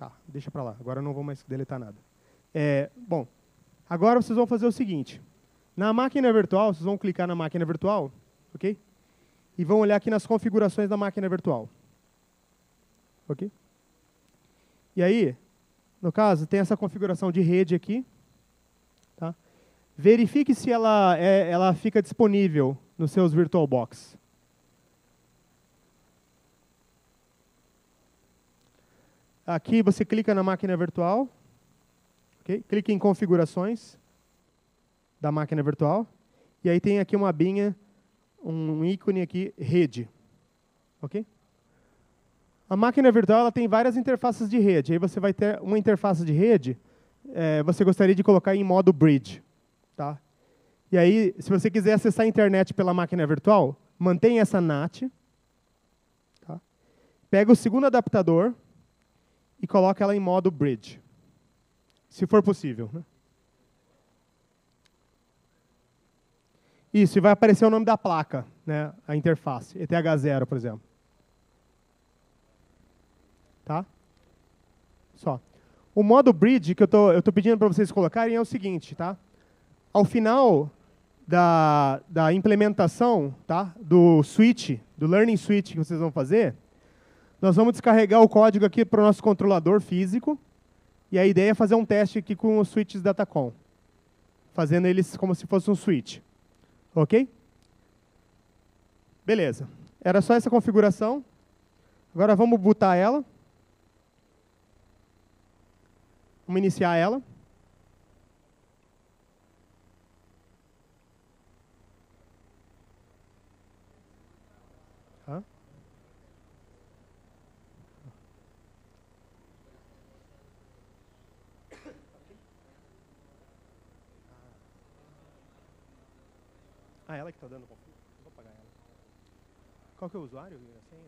Tá, deixa para lá. Agora eu não vou mais deletar nada. Bom, agora vocês vão fazer o seguinte. Na máquina virtual, vocês vão clicar na máquina virtual, ok? E vão olhar aqui nas configurações da máquina virtual. Ok? E aí, no caso, tem essa configuração de rede aqui. Tá? Verifique se ela fica disponível nos seus VirtualBox. Aqui você clica na máquina virtual. Okay? Clique em configurações da máquina virtual. E aí tem aqui uma abinha, um ícone aqui, rede. Ok? A máquina virtual ela tem várias interfaces de rede. Aí você vai ter uma interface de rede, você gostaria de colocar em modo bridge. Tá? E aí, se você quiser acessar a internet pela máquina virtual, mantenha essa NAT. Tá? Pega o segundo adaptador e coloca ela em modo bridge. Se for possível. Né? Isso, e vai aparecer o nome da placa, né? A interface, ETH0, por exemplo. Tá? Só. O modo bridge que eu tô pedindo para vocês colocarem é o seguinte, tá? Ao final da implementação, tá? Do switch, do learning switch que vocês vão fazer, nós vamos descarregar o código aqui para o nosso controlador físico, e a ideia é fazer um teste aqui com os switches Datacom, fazendo eles como se fosse um switch. Ok? Beleza. Era só essa configuração. Agora vamos bootar ela. Vamos iniciar ela. Tá. Ela que está dando conflito? Vou apagar ela. Qual que é o usuário e a senha?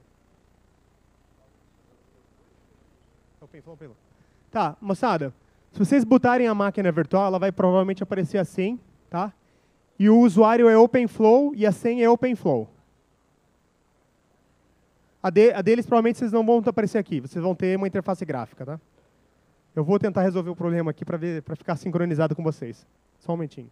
OpenFlow. Tá, moçada. Se vocês botarem a máquina virtual, ela vai provavelmente aparecer assim, tá? E o usuário é OpenFlow e a senha é OpenFlow. A deles provavelmente vocês não vão aparecer aqui, vocês vão ter uma interface gráfica, tá? Eu vou tentar resolver o problema aqui para ficar sincronizado com vocês. Só um momentinho.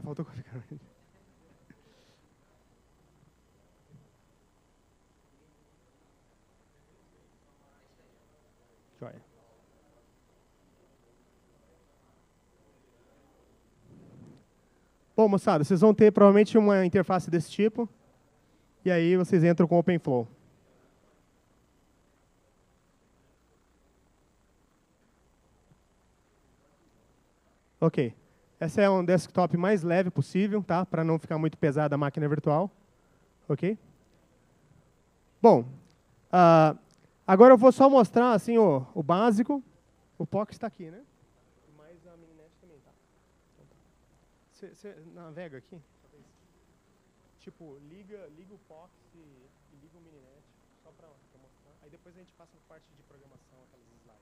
Faltou configurar. Joia. Bom, moçada, vocês vão ter provavelmente uma interface desse tipo, e aí vocês entram com o OpenFlow. Ok. Esse é um desktop mais leve possível, tá? Para não ficar muito pesada a máquina virtual. Ok? Bom, agora eu vou só mostrar assim, o básico. O POC está aqui, né? Mas a Mininet também está. Você navega aqui? Tipo, liga o POC e liga o Mininet, só para mostrar. Aí depois depois a gente passa para a parte de programação, aquelas slides.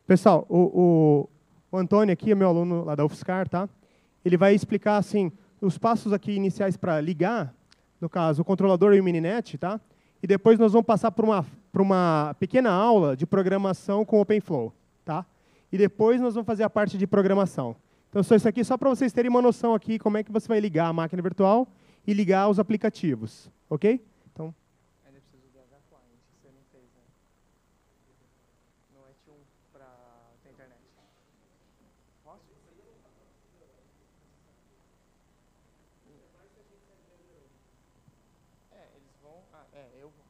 Pessoal, o Antônio aqui é meu aluno lá da UFSCar, tá? Ele vai explicar assim os passos aqui iniciais para ligar, no caso, o controlador e o mininet, tá? E depois nós vamos passar por uma pequena aula de programação com OpenFlow, tá? E depois nós vamos fazer a parte de programação. Então, isso aqui só para vocês terem uma noção aqui como é que você vai ligar a máquina virtual e ligar os aplicativos, ok? Então, ainda preciso do H-Client, você não fez, né? No Et1 para a internet. Posso? Eles vão... eu vou.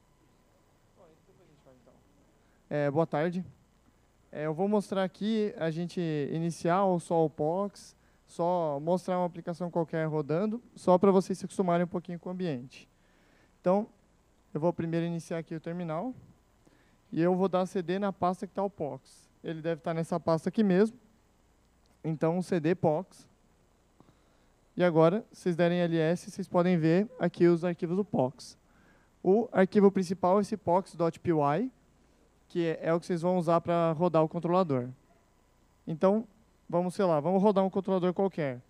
Bom, depois a gente vai então. Boa tarde. Eu vou mostrar aqui a gente iniciar só o POX, só mostrar uma aplicação qualquer rodando, só para vocês se acostumarem um pouquinho com o ambiente. Então, eu vou primeiro iniciar aqui o terminal, e eu vou dar CD na pasta que está o POX. Ele deve estar nessa pasta aqui mesmo, então CD POX. E agora, se vocês derem ls, vocês podem ver aqui os arquivos do POX. O arquivo principal é esse pox.py, que é o que vocês vão usar para rodar o controlador. Então, vamos rodar um controlador qualquer.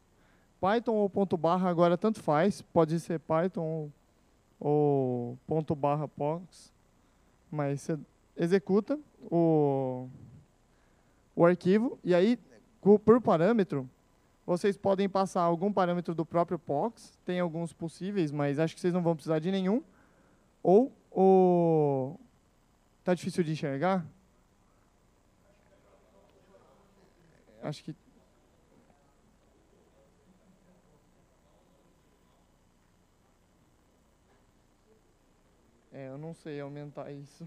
Python ou ponto barra agora tanto faz, pode ser Python ou ponto barra POX, mas você executa o arquivo, e aí, por parâmetro, vocês podem passar algum parâmetro do próprio POX, tem alguns possíveis, mas acho que vocês não vão precisar de nenhum, ou tá difícil de enxergar? Acho que... eu não sei aumentar isso.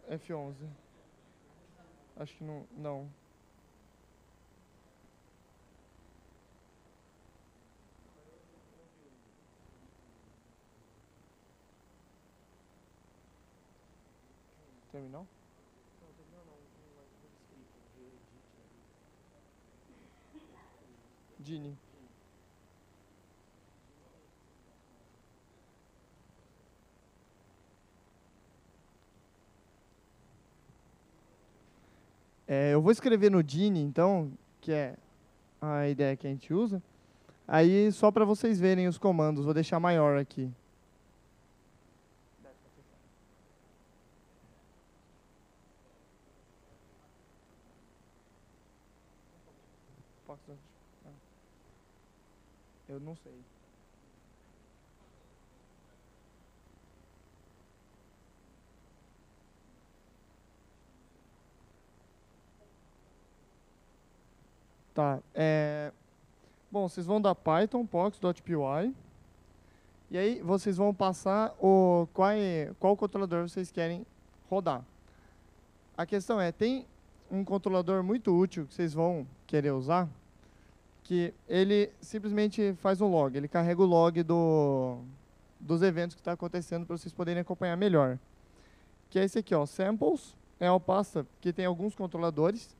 F11. Acho que não. Terminal? Gini. Eu vou escrever no Gini, então, que é a ideia que a gente usa. Aí, só para vocês verem os comandos, vou deixar maior aqui. Eu não sei. Tá. Bom, vocês vão dar Python, pox.py. E aí, vocês vão passar qual controlador vocês querem rodar. A questão tem um controlador muito útil que vocês vão querer usar, que ele simplesmente faz um log. Ele carrega o log dos eventos que está acontecendo para vocês poderem acompanhar melhor. Que é esse aqui, ó, samples. É uma pasta que tem alguns controladores.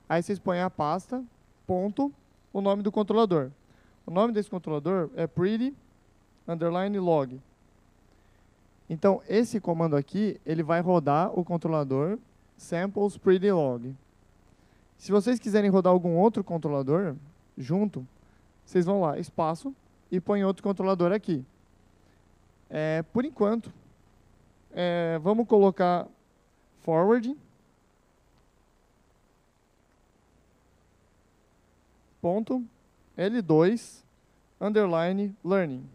Aí vocês põem a pasta, ponto, o nome do controlador. O nome desse controlador é pretty_log. Então, esse comando aqui, ele vai rodar o controlador samples pretty_log. Se vocês quiserem rodar algum outro controlador junto, vocês vão lá, espaço, e põem outro controlador aqui. Por enquanto, vamos colocar forward, ponto, L2, underline, learning.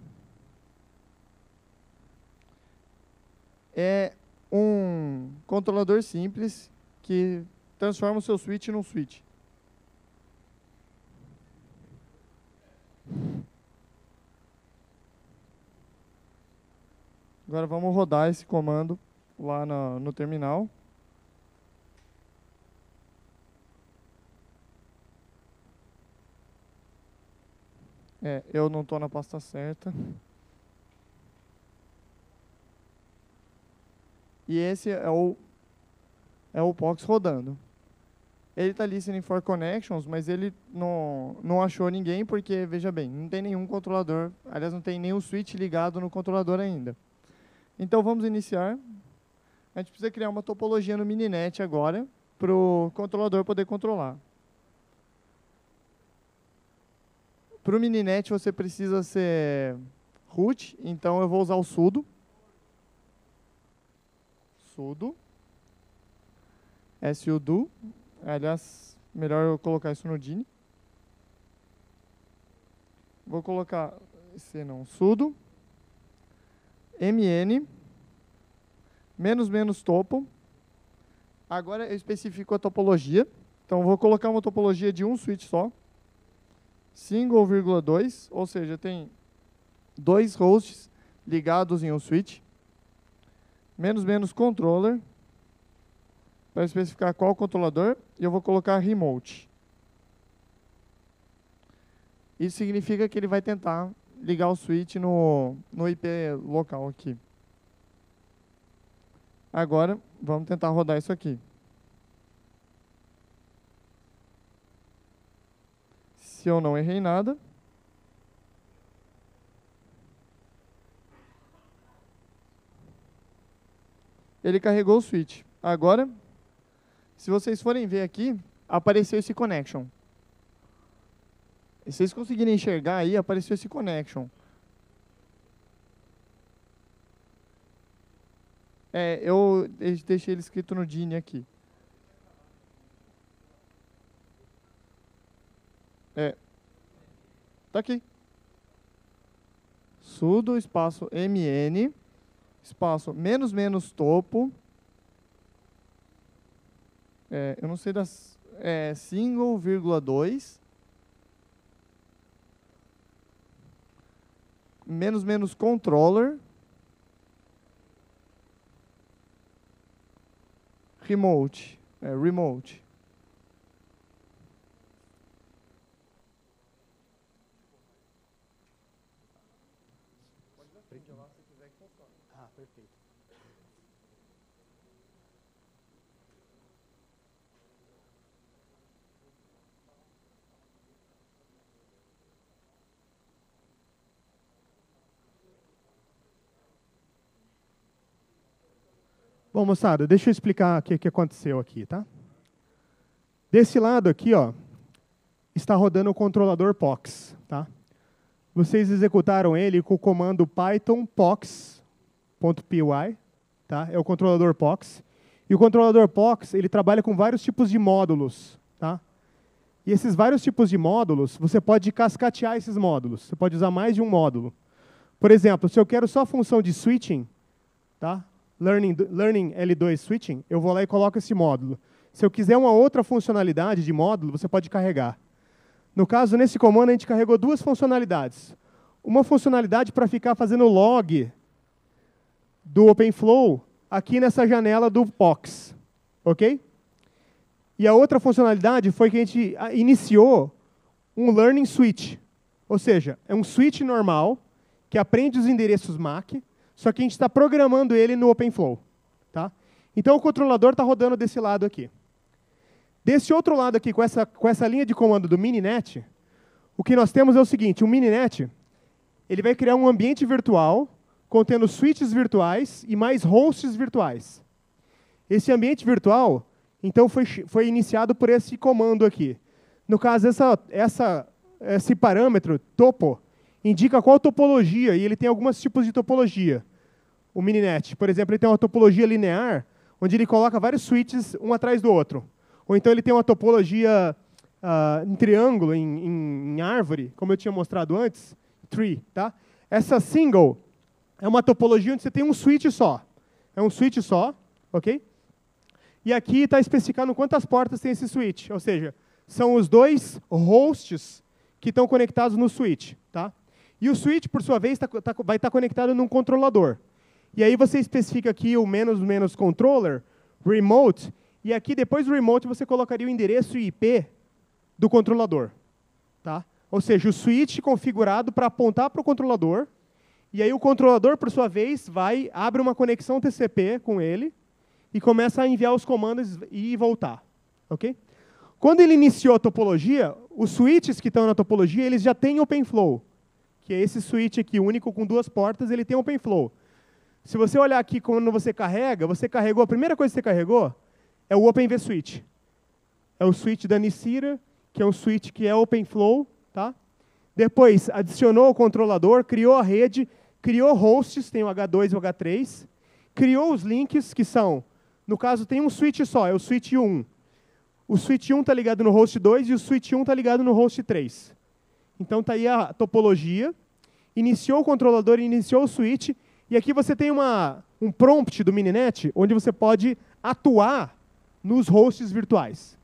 É um controlador simples que transforma o seu switch num switch. Agora vamos rodar esse comando lá no terminal. Eu não estou na pasta certa. E esse é o É o POX rodando. Ele está listening for connections, mas ele não achou ninguém, porque, veja bem, não tem nenhum controlador, aliás, não tem nenhum switch ligado no controlador ainda. Então, vamos iniciar. A gente precisa criar uma topologia no Mininet agora, para o controlador poder controlar. Para o Mininet, você precisa ser root, então eu vou usar o sudo. Sudo. sudo. Aliás, melhor eu colocar isso no DIN. Vou colocar, sudo, mn, -- topo. Agora eu especifico a topologia. Então, vou colocar uma topologia de um switch só. Single, 2, ou seja, tem 2 hosts ligados em um switch. -- controller, para especificar qual controlador, e eu vou colocar remote. Isso significa que ele vai tentar ligar o switch no IP local aqui. Agora, vamos tentar rodar isso aqui. Se eu não errei nada, ele carregou o switch. Agora, se vocês forem ver aqui, apareceu esse connection. Se vocês conseguirem enxergar aí, apareceu esse connection. Eu deixei ele escrito no DIN aqui. Tá aqui. Sudo, espaço mn, espaço -- topo. Eu não sei das... single, 2. -- controller. Remote. Remote. Ah, perfeito. Bom, moçada, deixa eu explicar o que aconteceu aqui, tá? Desse lado aqui, ó, está rodando o controlador POX, tá? Vocês executaram ele com o comando python pox.py, tá? É o controlador POX. E o controlador POX, ele trabalha com vários tipos de módulos, tá? E esses vários tipos de módulos, você pode cascatear esses módulos. Você pode usar mais de um módulo. Por exemplo, se eu quero só a função de switching, tá? Learning L2 switching, eu vou lá e coloco esse módulo. Se eu quiser uma outra funcionalidade de módulo, você pode carregar. No caso, nesse comando, a gente carregou 2 funcionalidades. Uma funcionalidade para ficar fazendo log do OpenFlow aqui nessa janela do POX. Ok? E a outra funcionalidade foi que a gente iniciou um Learning Switch. Ou seja, é um switch normal que aprende os endereços MAC, só que a gente está programando ele no OpenFlow. Tá? Então, o controlador está rodando desse lado aqui. Desse outro lado aqui, com essa linha de comando do Mininet, o que nós temos é o seguinte: o Mininet ele vai criar um ambiente virtual contendo switches virtuais e mais hosts virtuais. Esse ambiente virtual, então, foi iniciado por esse comando aqui. No caso, esse parâmetro, topo, indica qual topologia, e ele tem alguns tipos de topologia. O Mininet, por exemplo, ele tem uma topologia linear, onde ele coloca vários switches um atrás do outro. Ou então ele tem uma topologia em triângulo, em árvore, como eu tinha mostrado antes, tree. Tá? Essa single é uma topologia onde você tem um switch só. É um switch só, ok? E aqui está especificando quantas portas tem esse switch. Ou seja, são os 2 hosts que estão conectados no switch. Tá? E o switch, por sua vez, vai estar conectado num controlador. E aí você especifica aqui o -- controller, remote, e aqui depois do remote você colocaria o endereço IP do controlador. Tá? Ou seja, o switch configurado para apontar para o controlador, e aí o controlador, por sua vez, abre uma conexão TCP com ele, e começa a enviar os comandos e voltar. Ok? Quando ele iniciou a topologia, os switches que estão na topologia, eles já têm OpenFlow, que é esse switch aqui, único com 2 portas, ele tem OpenFlow. Se você olhar aqui quando você carregou, a primeira coisa que você carregou é o OpenVSwitch. É o switch da Nicira, que é um switch que é OpenFlow. Tá? Depois adicionou o controlador, criou a rede, criou hosts, tem o H2 e o H3, criou os links, que são, no caso tem um switch só, é o switch 1. O switch 1 está ligado no host 2 e o switch 1 está ligado no host 3. Então está aí a topologia, iniciou o controlador, iniciou o switch, e aqui você tem um prompt do Mininet, onde você pode atuar nos hosts virtuais.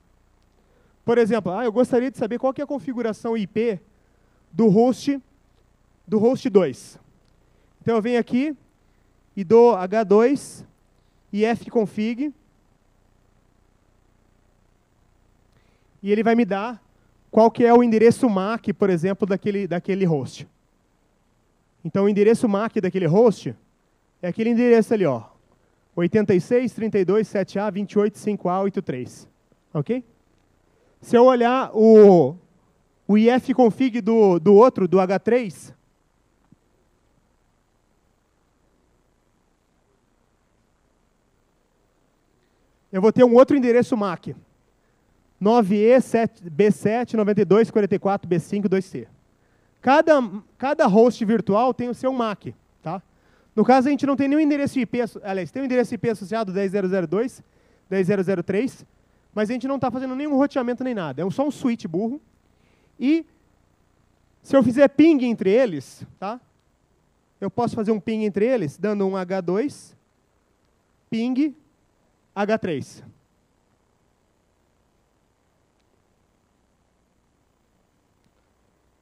Por exemplo, eu gostaria de saber qual que é a configuração IP do host 2. Então eu venho aqui e dou H2 e fconfig, e ele vai me dar qual que é o endereço MAC, por exemplo, daquele host. Então o endereço MAC daquele host é aquele endereço ali, ó, 86.32.7a.28.5a.83. Ok? Se eu olhar o ifconfig do outro, do H3, eu vou ter um outro endereço MAC. 9E7B79244B5 2C. Cada host virtual tem o seu MAC. Tá? No caso, a gente não tem nenhum endereço IP, aliás, tem um endereço IP associado 10.002, 10.003, mas a gente não está fazendo nenhum roteamento nem nada. É só um switch burro. E se eu fizer ping entre eles, tá? Eu posso fazer um ping entre eles, dando um H2, ping, H3.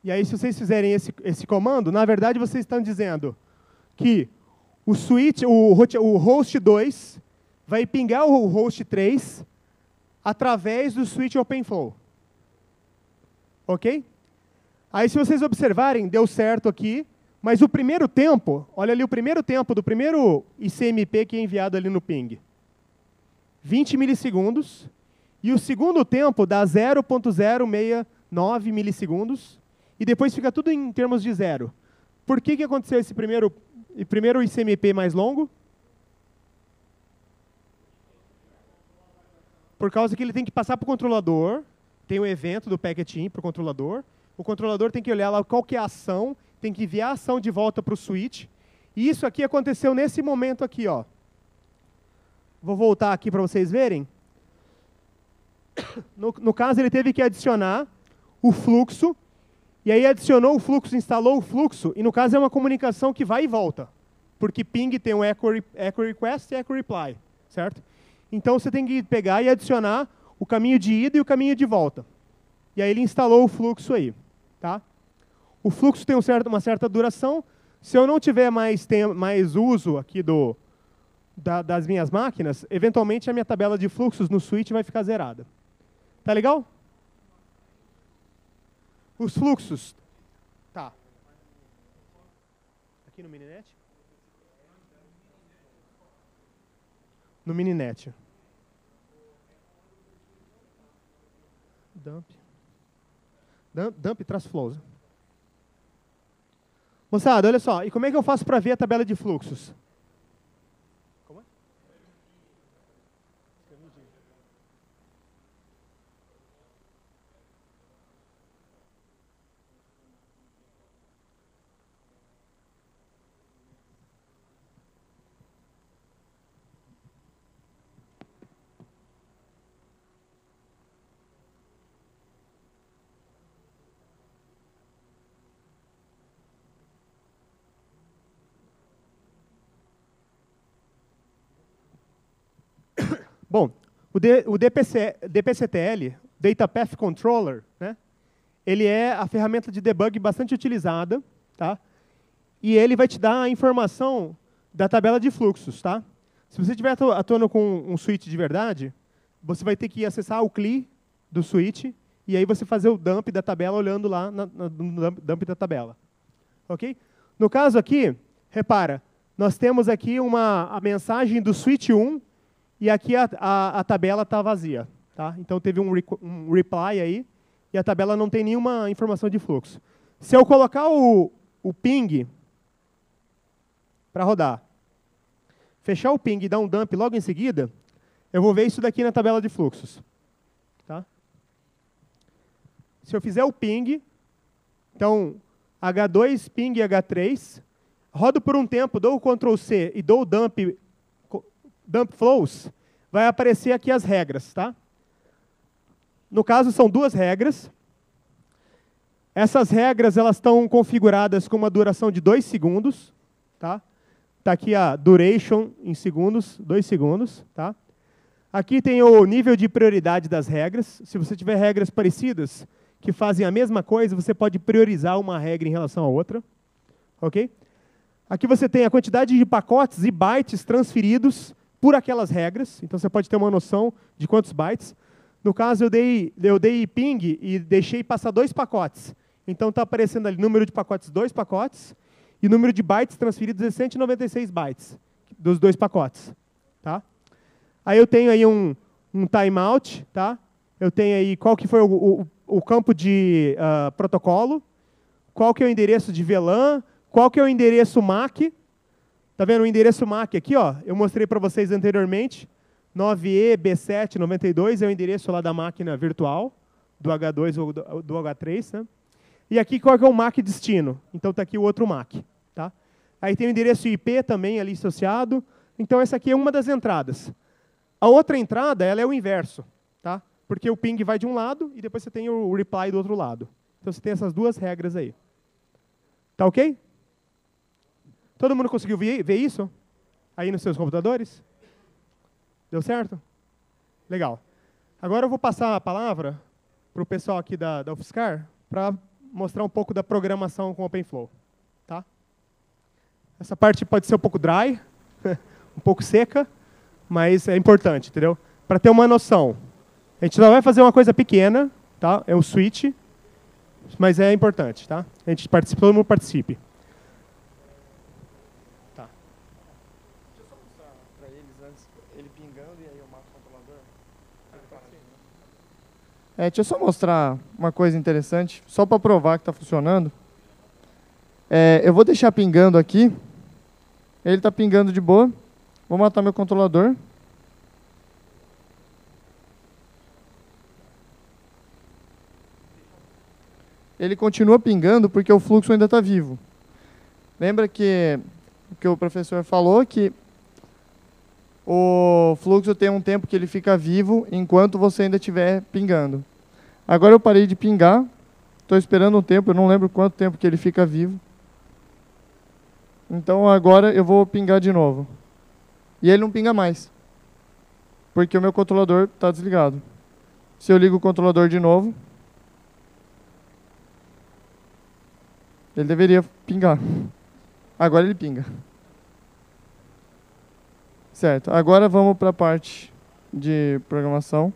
E aí, se vocês fizerem esse comando, na verdade, vocês estão dizendo que o switch, o host 2 vai pingar o host 3 através do switch OpenFlow. Ok? Aí, se vocês observarem, deu certo aqui, mas o primeiro tempo, olha ali o primeiro tempo do primeiro ICMP que é enviado ali no ping. 20 milissegundos. E o segundo tempo dá 0.069 milissegundos. E depois fica tudo em termos de zero. Por que aconteceu esse primeiro ICMP mais longo? Por causa que ele tem que passar para o controlador, tem um evento do packet-in para o controlador tem que olhar lá qual que é a ação, tem que enviar a ação de volta para o switch, e isso aqui aconteceu nesse momento aqui, ó. Vou voltar aqui para vocês verem. No caso, ele teve que adicionar o fluxo, e aí adicionou o fluxo, instalou o fluxo, e no caso é uma comunicação que vai e volta, porque ping tem um echo request e echo reply, certo? Então você tem que pegar e adicionar o caminho de ida e o caminho de volta. E aí ele instalou o fluxo aí. Tá? O fluxo tem uma certa duração. Se eu não tiver mais uso aqui das minhas máquinas, eventualmente a minha tabela de fluxos no switch vai ficar zerada. Tá legal? Os fluxos. Tá. Aqui no Mininet? No Mininet. Dump traz flows. Moçada, olha só. E como é que eu faço para ver a tabela de fluxos? Como é? Bom, o DPCTL, Data Path Controller, né, ele é a ferramenta de debug bastante utilizada, tá? E ele vai te dar a informação da tabela de fluxos. Tá? Se você estiver atuando com um switch de verdade, você vai ter que acessar o CLI do switch e aí você fazer o dump da tabela olhando lá no dump da tabela. Ok? No caso aqui, repara, nós temos aqui a mensagem do switch 1 e aqui a tabela está vazia. Tá? Então teve um reply aí, e a tabela não tem nenhuma informação de fluxo. Se eu colocar o ping para rodar, fechar o ping e dar um dump logo em seguida, eu vou ver isso daqui na tabela de fluxos. Tá? Se eu fizer o ping, então H2, ping H3, rodo por um tempo, dou o Ctrl C e dou o dump flows, vai aparecer aqui as regras. Tá? No caso, são duas regras. Essas regras elas estão configuradas com uma duração de 2 segundos. Tá? Tá aqui a duration em segundos, 2 segundos. Tá? Aqui tem o nível de prioridade das regras. Se você tiver regras parecidas, que fazem a mesma coisa, você pode priorizar uma regra em relação à outra. Ok? Aqui você tem a quantidade de pacotes e bytes transferidos por aquelas regras. Então você pode ter uma noção de quantos bytes. No caso, eu dei ping e deixei passar 2 pacotes. Então está aparecendo ali número de pacotes, 2 pacotes, e número de bytes transferidos é 196 bytes dos 2 pacotes. Tá? Aí eu tenho aí um timeout, tá? Eu tenho aí qual que foi o campo de protocolo, qual que é o endereço de VLAN, qual que é o endereço MAC. Tá vendo o endereço MAC aqui? Ó, eu mostrei para vocês anteriormente. 9EB792 é o endereço lá da máquina virtual, do H2 ou do H3. Né? E aqui qual que é o MAC destino? Então está aqui o outro MAC. Tá? Aí tem o endereço IP também ali associado. Então essa aqui é uma das entradas. A outra entrada ela é o inverso. Tá? Porque o ping vai de um lado e depois você tem o reply do outro lado. Então você tem essas duas regras aí. Tá ok? Todo mundo conseguiu ver isso? Aí nos seus computadores? Deu certo? Legal. Agora eu vou passar a palavra para o pessoal aqui da UFSCar para mostrar um pouco da programação com OpenFlow. Tá? Essa parte pode ser um pouco dry, um pouco seca, mas é importante, entendeu? Para ter uma noção. A gente só vai fazer uma coisa pequena, tá? É um switch, mas é importante, tá? A gente participa, todo mundo participe. Tá. Deixa eu só mostrar para eles antes, ele pingando e aí eu mato o controlador. Deixa eu só mostrar uma coisa interessante, só para provar que está funcionando. Eu vou deixar pingando aqui. Ele está pingando de boa. Vou matar meu controlador. Ele continua pingando porque o fluxo ainda está vivo. Lembra que o que o professor falou, que o fluxo tem um tempo que ele fica vivo enquanto você ainda estiver pingando. Agora eu parei de pingar, estou esperando um tempo, eu não lembro quanto tempo que ele fica vivo. Então agora eu vou pingar de novo. E ele não pinga mais, porque o meu controlador está desligado. Se eu ligo o controlador de novo, ele deveria pingar. Agora ele pinga. Certo, agora vamos para a parte de programação.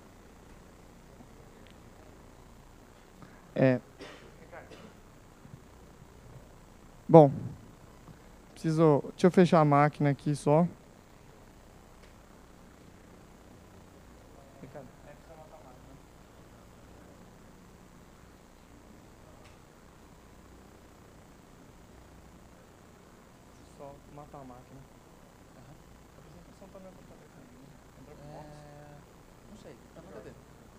Bom, deixa eu fechar a máquina aqui só. Só matar a máquina. A apresentação está na computador também, né? Entra pro box. Não sei, tá no HD. Isso mesmo.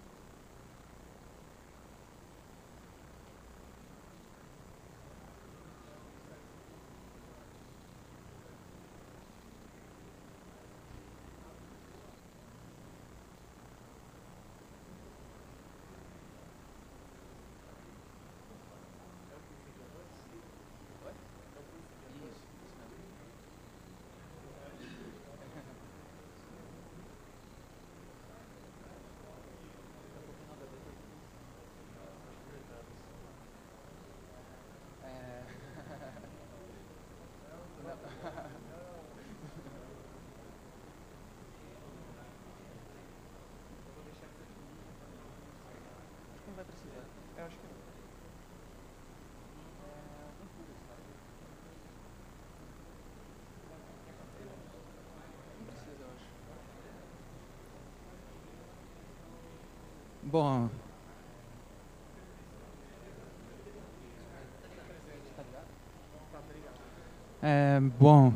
Bom, bom,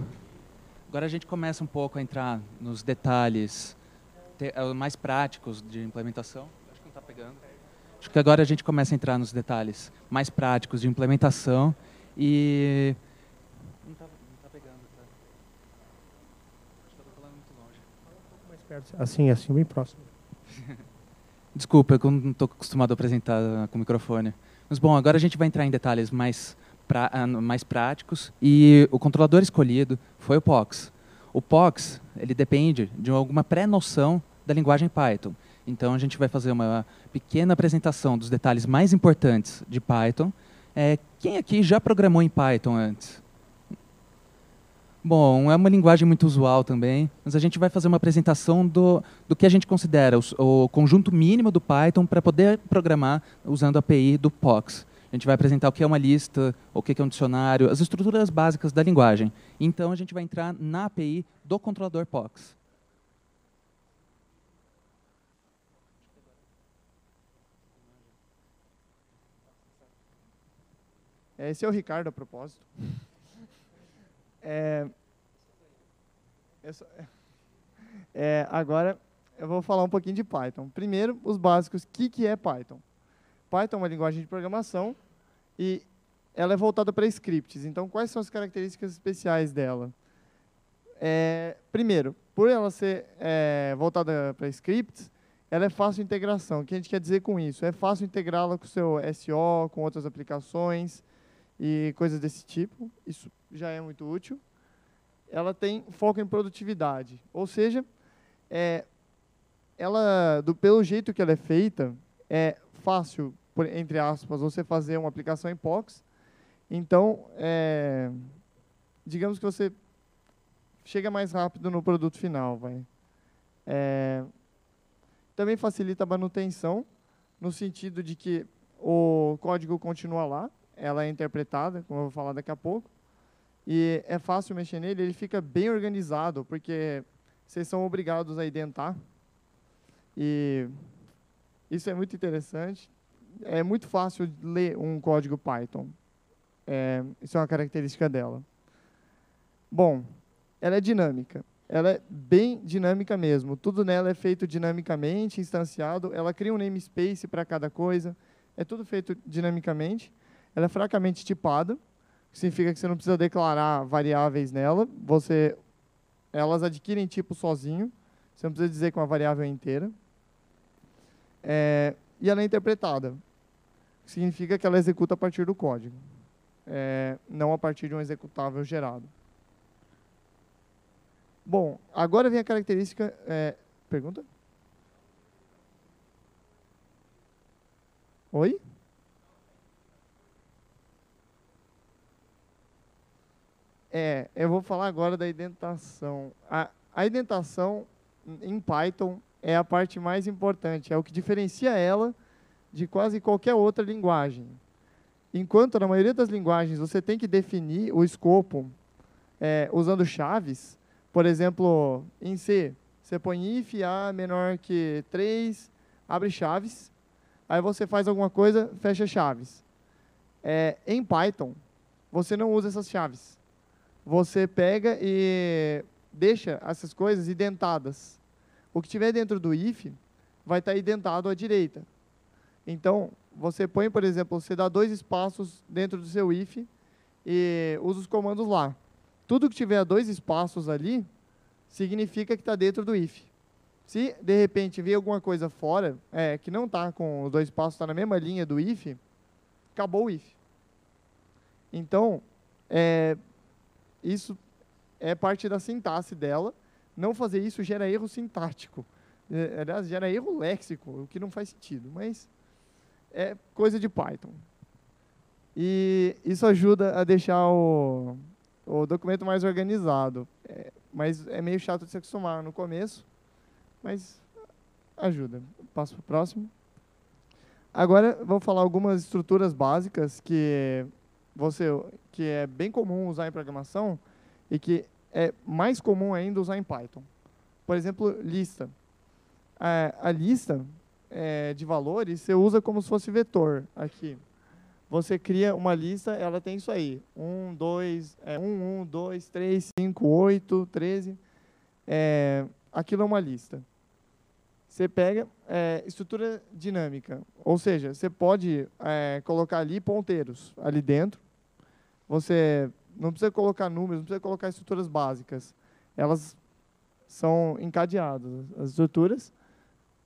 agora a gente começa um pouco a entrar nos detalhes mais práticos de implementação. Acho que não está pegando. Acho que agora a gente começa a entrar nos detalhes mais práticos de implementação e... Não está pegando, tá? Acho que eu estou falando muito longe. Um pouco mais perto. Assim, bem próximo. Desculpa, eu não estou acostumado a apresentar com o microfone. Mas, bom, agora a gente vai entrar em detalhes mais práticos e o controlador escolhido foi o POX. O POX, ele depende de alguma pré-noção da linguagem Python. Então, a gente vai fazer uma pequena apresentação dos detalhes mais importantes de Python. Quem aqui já programou em Python antes? Bom, é uma linguagem muito usual também, mas a gente vai fazer uma apresentação do que a gente considera o conjunto mínimo do Python para poder programar usando a API do POX. A gente vai apresentar o que é uma lista, o que é um dicionário, as estruturas básicas da linguagem. Então, a gente vai entrar na API do controlador POX. Esse é o Ricardo, a propósito. Agora, eu vou falar um pouquinho de Python. Primeiro, os básicos. O que é Python? Python é uma linguagem de programação e ela é voltada para scripts. Então, quais são as características especiais dela? Primeiro, por ela ser voltada para scripts, ela é fácil de integração. O que a gente quer dizer com isso? É fácil integrá-la com o seu SO, com outras aplicações e coisas desse tipo. Isso já é muito útil. Ela tem foco em produtividade. Ou seja, pelo jeito que ela é feita, é fácil, entre aspas, você fazer uma aplicação em POX. Então, digamos que você chega mais rápido no produto final. Também facilita a manutenção, no sentido de que o código continua lá, ela é interpretada, como eu vou falar daqui a pouco, e é fácil mexer nele, ele fica bem organizado, porque vocês são obrigados a identar, e isso é muito interessante. É muito fácil ler um código Python. Isso é uma característica dela. Bom, ela é dinâmica. Ela é bem dinâmica mesmo. Tudo nela é feito dinamicamente, instanciado. Ela cria um namespace para cada coisa. É tudo feito dinamicamente. Ela é fracamente tipada, que significa que você não precisa declarar variáveis nela. Elas adquirem tipo sozinho. Você não precisa dizer que uma variável é inteira. E ela é interpretada, que significa que ela executa a partir do código, não a partir de um executável gerado. Bom, agora vem a característica... pergunta? Oi? Eu vou falar agora da indentação. A indentação em Python é a parte mais importante, é o que diferencia ela de quase qualquer outra linguagem. Enquanto na maioria das linguagens você tem que definir o escopo usando chaves, por exemplo, em C, você põe if a menor que 3, abre chaves, aí você faz alguma coisa, fecha chaves. Em Python, você não usa essas chaves. Você pega e deixa essas coisas identadas. O que tiver dentro do if vai estar identado à direita. Então, você põe, por exemplo, você dá 2 espaços dentro do seu if e usa os comandos lá. Tudo que tiver 2 espaços ali, significa que está dentro do if. Se, de repente, vir alguma coisa fora, que não está com os 2 espaços, está na mesma linha do if, acabou o if. Então, isso é parte da sintaxe dela. Não fazer isso gera erro sintático. Aliás, gera erro léxico, o que não faz sentido, mas é coisa de Python. E isso ajuda a deixar o documento mais organizado. Mas é meio chato de se acostumar no começo, mas ajuda. Passo para o próximo. Agora, vou falar algumas estruturas básicas que é bem comum usar em programação e que é mais comum ainda usar em Python. Por exemplo, lista. A lista, de valores, você usa como se fosse vetor aqui. Você cria uma lista, ela tem isso aí. 1, 2, 1, 2, 3, 5, 8, 13. Aquilo é uma lista. Você pega estrutura dinâmica, ou seja, você pode colocar ali ponteiros ali dentro. Você não precisa colocar números, não precisa colocar estruturas básicas. Elas são encadeadas, as estruturas.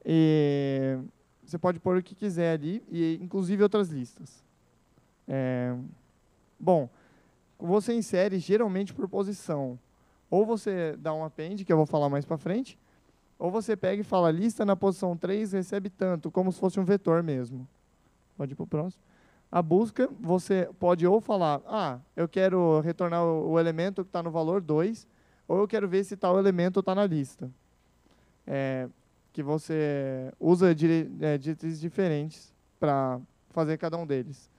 E você pode pôr o que quiser ali, e inclusive outras listas. Bom, você insere geralmente por posição. Ou você dá um append, que eu vou falar mais para frente, ou você pega e fala, lista na posição 3 recebe tanto, como se fosse um vetor mesmo. Pode ir para o próximo. A busca, você pode ou falar, eu quero retornar o elemento que está no valor 2, ou eu quero ver se tal elemento está na lista. Que você usa diretrizes diferentes para fazer cada um deles.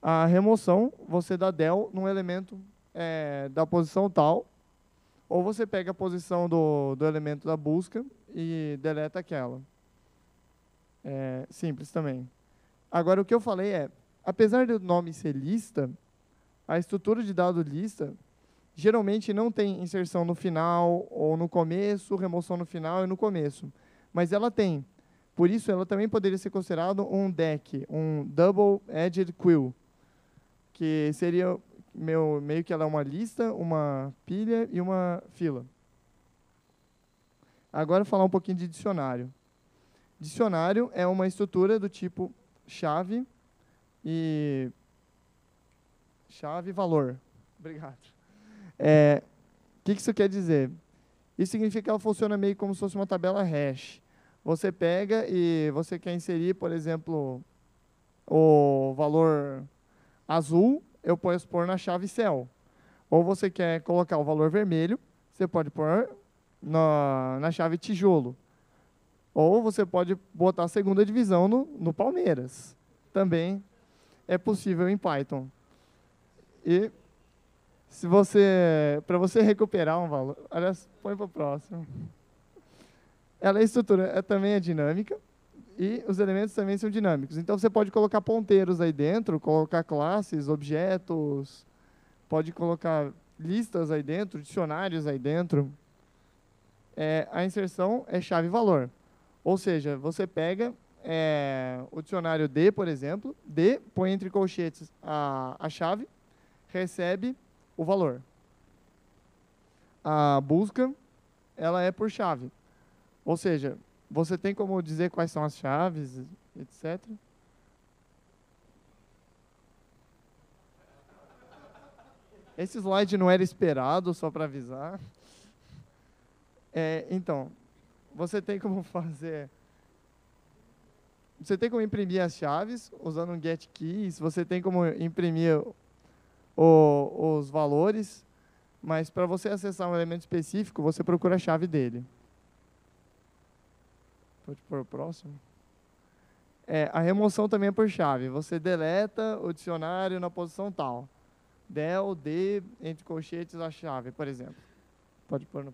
A remoção, você dá del num elemento da posição tal, ou você pega a posição do elemento da busca e deleta aquela. Simples também. Agora, o que eu falei apesar do nome ser lista, a estrutura de dado lista geralmente não tem inserção no final ou no começo, remoção no final e no começo. Mas ela tem. Por isso, ela também poderia ser considerado um DEQ, um Double Edged Quill, que seria meio que ela é uma lista, uma pilha e uma fila. Agora, falar um pouquinho de dicionário. Dicionário é uma estrutura do tipo chave e valor. Obrigado. O que isso quer dizer? Isso significa que ela funciona meio como se fosse uma tabela hash. Você pega e você quer inserir, por exemplo, o valor azul, eu posso pôr na chave cell. Ou você quer colocar o valor vermelho, você pode pôr na chave tijolo. Ou você pode botar a segunda divisão no Palmeiras. Também é possível em Python. E para você recuperar um valor, aliás, põe para o próximo. Ela é estrutura, também é dinâmica, e os elementos também são dinâmicos. Então, você pode colocar ponteiros aí dentro, colocar classes, objetos, pode colocar listas aí dentro, dicionários aí dentro. A inserção é chave-valor. Ou seja, você pega o dicionário D, por exemplo, D, põe entre colchetes a chave, recebe o valor. A busca, ela é por chave. Ou seja, você tem como dizer quais são as chaves, etc. Esse slide não era esperado, só para avisar. Então, você tem como fazer... Você tem como imprimir as chaves usando um getKeys, você tem como imprimir os valores, mas para você acessar um elemento específico, você procura a chave dele. Pode pôr o próximo. A remoção também é por chave. Você deleta o dicionário na posição tal. Del, D, entre colchetes, a chave, por exemplo. Pode pôr no